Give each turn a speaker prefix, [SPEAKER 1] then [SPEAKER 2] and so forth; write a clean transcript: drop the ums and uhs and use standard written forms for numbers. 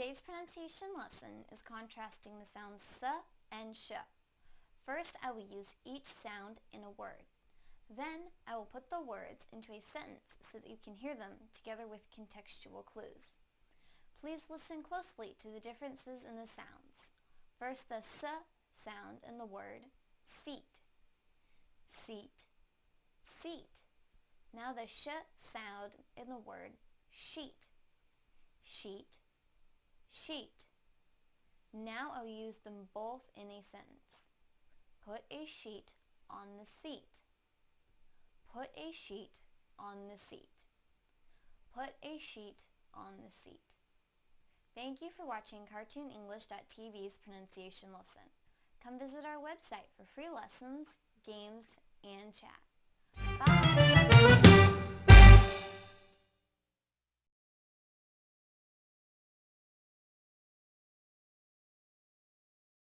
[SPEAKER 1] Today's pronunciation lesson is contrasting the sounds s and sh. First, I will use each sound in a word. Then, I will put the words into a sentence so that you can hear them together with contextual clues. Please listen closely to the differences in the sounds. First, the s sound in the word seat. Seat. Seat. Now the sh sound in the word sheet. Sheet. Sheet. Now I'll use them both in a sentence. Put a sheet on the seat. Put a sheet on the seat. Put a sheet on the seat. Thank you for watching CartoonEnglish.tv's pronunciation lesson. Come visit our website for free lessons, games, and chat. Bye!